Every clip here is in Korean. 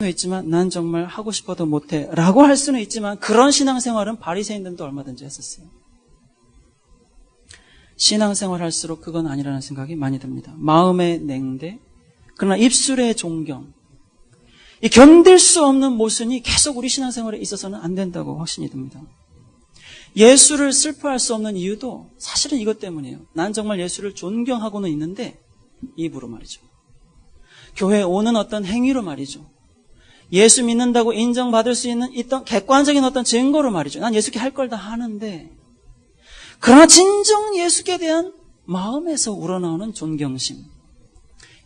있지만 난 정말 하고 싶어도 못해 라고 할 수는 있지만 그런 신앙생활은 바리새인들도 얼마든지 했었어요. 신앙생활 할수록 그건 아니라는 생각이 많이 듭니다. 마음의 냉대, 그러나 입술의 존경, 이 견딜 수 없는 모순이 계속 우리 신앙생활에 있어서는 안 된다고 확신이 듭니다. 예수를 슬퍼할 수 없는 이유도 사실은 이것 때문이에요. 난 정말 예수를 존경하고는 있는데 입으로 말이죠. 교회에 오는 어떤 행위로 말이죠. 예수 믿는다고 인정받을 수 있는 객관적인 어떤 증거로 말이죠. 난 예수께 할 걸 다 하는데 그러나 진정 예수께 대한 마음에서 우러나오는 존경심.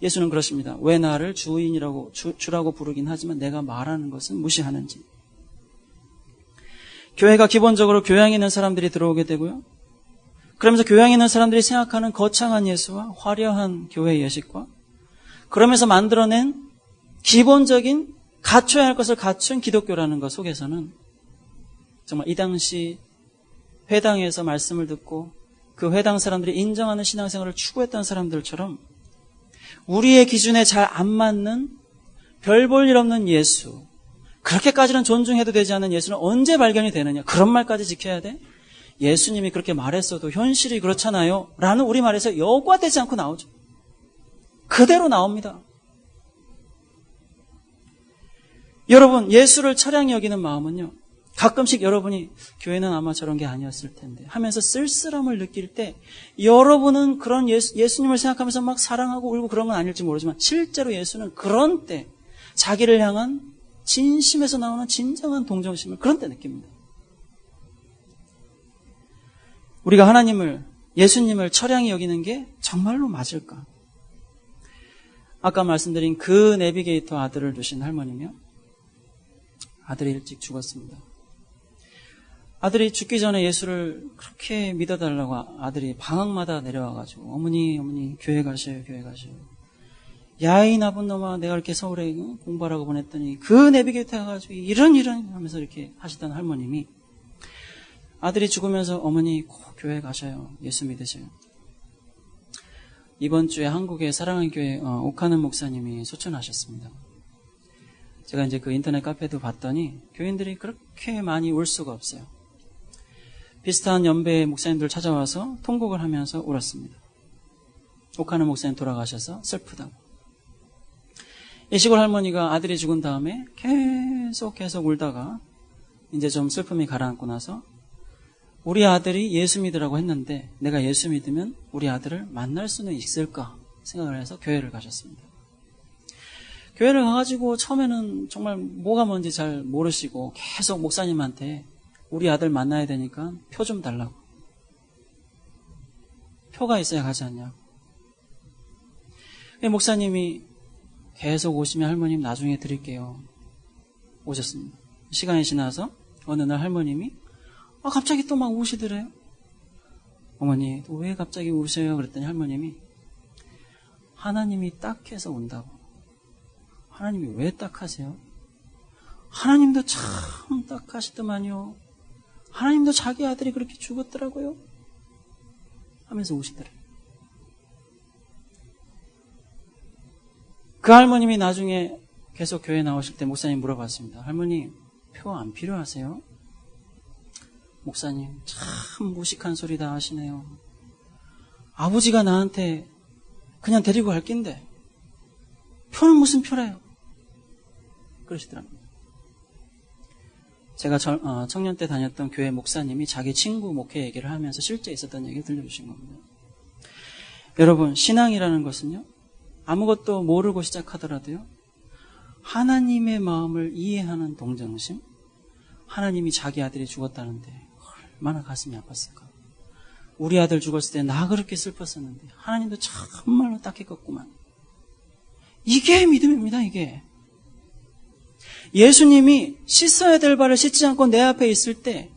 예수는 그렇습니다. 왜 나를 주라고 부르긴 하지만 내가 말하는 것은 무시하는지. 교회가 기본적으로 교양이 있는 사람들이 들어오게 되고요. 그러면서 교양이 있는 사람들이 생각하는 거창한 예수와 화려한 교회 예식과 그러면서 만들어낸 기본적인 갖춰야 할 것을 갖춘 기독교라는 것 속에서는 정말 이 당시 회당에서 말씀을 듣고 그 회당 사람들이 인정하는 신앙생활을 추구했던 사람들처럼 우리의 기준에 잘 안 맞는 별 볼 일 없는 예수, 그렇게까지는 존중해도 되지 않는 예수는 언제 발견이 되느냐, 그런 말까지 지켜야 돼? 예수님이 그렇게 말했어도 현실이 그렇잖아요 라는 우리말에서 여과되지 않고 나오죠. 그대로 나옵니다. 여러분, 예수를 처량히 여기는 마음은요, 가끔씩 여러분이 교회는 아마 저런 게 아니었을 텐데 하면서 쓸쓸함을 느낄 때 여러분은 그런 예수님을 생각하면서 막 사랑하고 울고 그런 건 아닐지 모르지만 실제로 예수는 그런 때 자기를 향한 진심에서 나오는 진정한 동정심을 그런 때 느낍니다. 우리가 예수님을 처량히 여기는 게 정말로 맞을까? 아까 말씀드린 그 내비게이터 아들을 두신 할머니며 아들이 일찍 죽었습니다. 아들이 죽기 전에 예수를 그렇게 믿어달라고 아들이 방학마다 내려와가지고 어머니 교회 가셔요. 야, 이 나쁜 놈아, 내가 이렇게 서울에 공부하라고 보냈더니 그 내비게이터 가가지고 이런 하면서 이렇게 하시던 할머님이 아들이 죽으면서 어머니 꼭 교회 가셔요. 예수 믿으셔요. 이번 주에 한국의 사랑의 교회 옥하는 목사님이 소천하셨습니다. 제가 이제 그 인터넷 카페도 봤더니 교인들이 그렇게 많이 울 수가 없어요. 비슷한 연배의 목사님들 찾아와서 통곡을 하면서 울었습니다. 옥하는 목사님 돌아가셔서 슬프다고. 이 시골 할머니가 아들이 죽은 다음에 계속 울다가 이제 좀 슬픔이 가라앉고 나서 우리 아들이 예수 믿으라고 했는데 내가 예수 믿으면 우리 아들을 만날 수는 있을까 생각을 해서 교회를 가셨습니다. 교회를 가가지고 처음에는 정말 뭐가 뭔지 잘 모르시고 계속 목사님한테 우리 아들 만나야 되니까 표 좀 달라고. 표가 있어야 가지 않냐고. 목사님이 계속 오시면 할머님 나중에 드릴게요. 오셨습니다. 시간이 지나서 어느 날 할머님이 갑자기 또 막 우시더래요. 어머니 왜 갑자기 우셔요? 그랬더니 할머님이 하나님이 딱해서 온다고. 하나님이 왜 딱하세요? 하나님도 참 딱하시더만요. 하나님도 자기 아들이 그렇게 죽었더라고요. 하면서 우시더래요. 그 할머님이 나중에 계속 교회 나오실 때 목사님 물어봤습니다. 할머니 표 안 필요하세요? 목사님 참 무식한 소리 다 하시네요. 아버지가 나한테 그냥 데리고 갈 낀데 표는 무슨 표래요? 그러시더랍니다. 제가 청년 때 다녔던 교회 목사님이 자기 친구 목회 얘기를 하면서 실제 있었던 얘기를 들려주신 겁니다. 여러분, 신앙이라는 것은요, 아무것도 모르고 시작하더라도요, 하나님의 마음을 이해하는 동정심, 하나님이 자기 아들이 죽었다는데 얼마나 가슴이 아팠을까. 우리 아들 죽었을 때 나 그렇게 슬펐었는데 하나님도 정말로 딱했겠구만. 이게 믿음입니다. 이게. 예수님이 씻어야 될 발을 씻지 않고 내 앞에 있을 때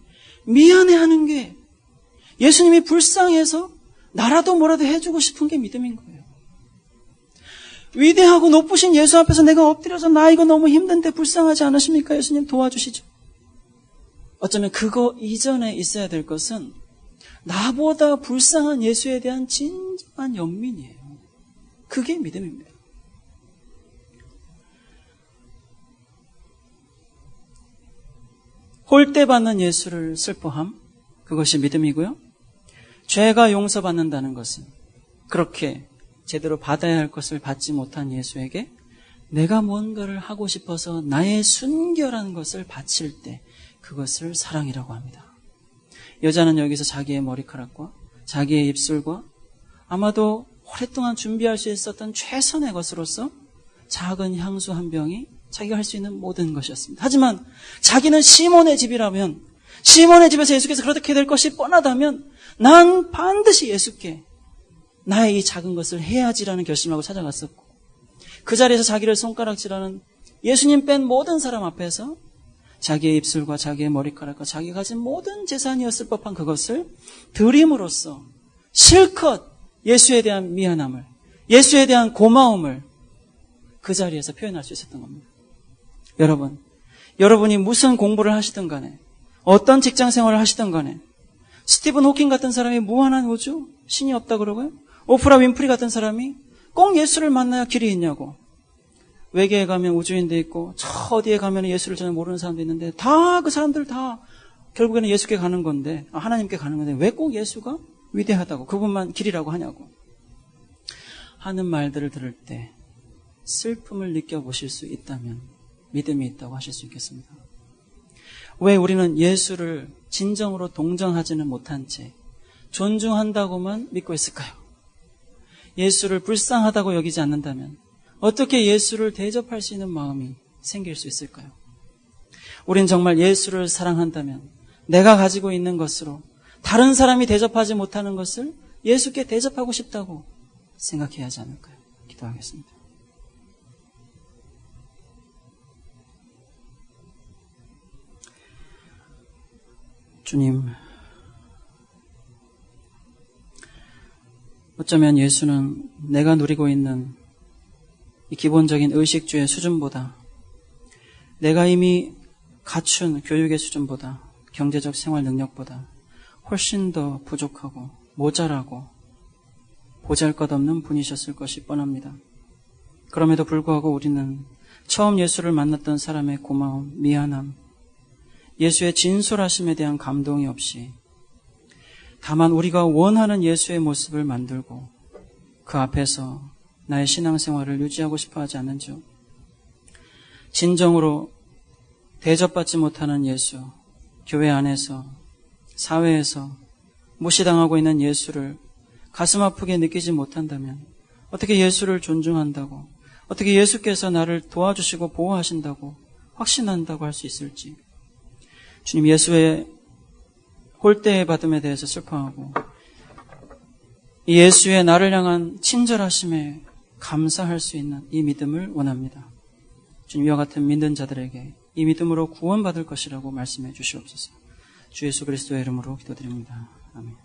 미안해하는 게, 예수님이 불쌍해서 나라도 뭐라도 해주고 싶은 게 믿음인 거예요. 위대하고 높으신 예수 앞에서 내가 엎드려서 나 이거 너무 힘든데 불쌍하지 않으십니까? 예수님 도와주시죠. 어쩌면 그거 이전에 있어야 될 것은 나보다 불쌍한 예수에 대한 진정한 연민이에요. 그게 믿음입니다. 홀대받는 예수를 슬퍼함, 그것이 믿음이고요. 죄가 용서받는다는 것은 그렇게 제대로 받아야 할 것을 받지 못한 예수에게 내가 뭔가를 하고 싶어서 나의 순결한 것을 바칠 때 그것을 사랑이라고 합니다. 여자는 여기서 자기의 머리카락과 자기의 입술과 아마도 오랫동안 준비할 수 있었던 최선의 것으로서 작은 향수 한 병이 자기가 할 수 있는 모든 것이었습니다. 하지만 자기는 시몬의 집이라면, 시몬의 집에서 예수께서 그렇게 될 것이 뻔하다면 난 반드시 예수께 나의 이 작은 것을 해야지라는 결심하고 찾아갔었고, 그 자리에서 자기를 손가락질하는 예수님 뺀 모든 사람 앞에서 자기의 입술과 자기의 머리카락과 자기가 가진 모든 재산이었을 법한 그것을 드림으로써 실컷 예수에 대한 미안함을, 예수에 대한 고마움을 그 자리에서 표현할 수 있었던 겁니다. 여러분이 무슨 공부를 하시든 간에, 어떤 직장 생활을 하시든 간에, 스티븐 호킹 같은 사람이 무한한 우주, 신이 없다 그러고요. 오프라 윈프리 같은 사람이 꼭 예수를 만나야 길이 있냐고. 외계에 가면 우주인도 있고, 저 어디에 가면 예수를 전혀 모르는 사람도 있는데, 다 그 사람들 다 결국에는 예수께 가는 건데, 하나님께 가는 건데, 왜 꼭 예수가 위대하다고, 그분만 길이라고 하냐고 하는 말들을 들을 때 슬픔을 느껴보실 수 있다면 믿음이 있다고 하실 수 있겠습니다. 왜 우리는 예수를 진정으로 동정하지는 못한 채 존중한다고만 믿고 있을까요? 예수를 불쌍하다고 여기지 않는다면 어떻게 예수를 대접할 수 있는 마음이 생길 수 있을까요? 우린 정말 예수를 사랑한다면 내가 가지고 있는 것으로 다른 사람이 대접하지 못하는 것을 예수께 대접하고 싶다고 생각해야 하지 않을까요? 기도하겠습니다. 주님, 어쩌면 예수는 내가 누리고 있는 이 기본적인 의식주의 수준보다, 내가 이미 갖춘 교육의 수준보다, 경제적 생활 능력보다 훨씬 더 부족하고 모자라고 보잘것없는 분이셨을 것이 뻔합니다. 그럼에도 불구하고 우리는 처음 예수를 만났던 사람의 고마움, 미안함, 예수의 진솔하심에 대한 감동이 없이 다만 우리가 원하는 예수의 모습을 만들고 그 앞에서 나의 신앙생활을 유지하고 싶어 하지 않는지요. 진정으로 대접받지 못하는 예수, 교회 안에서, 사회에서 무시당하고 있는 예수를 가슴 아프게 느끼지 못한다면 어떻게 예수를 존중한다고, 어떻게 예수께서 나를 도와주시고 보호하신다고 확신한다고 할 수 있을지. 주님, 예수의 홀대의 받음에 대해서 슬퍼하고 이 예수의 나를 향한 친절하심에 감사할 수 있는 이 믿음을 원합니다. 주님, 이와 같은 믿는 자들에게 이 믿음으로 구원받을 것이라고 말씀해 주시옵소서. 주 예수 그리스도의 이름으로 기도드립니다. 아멘.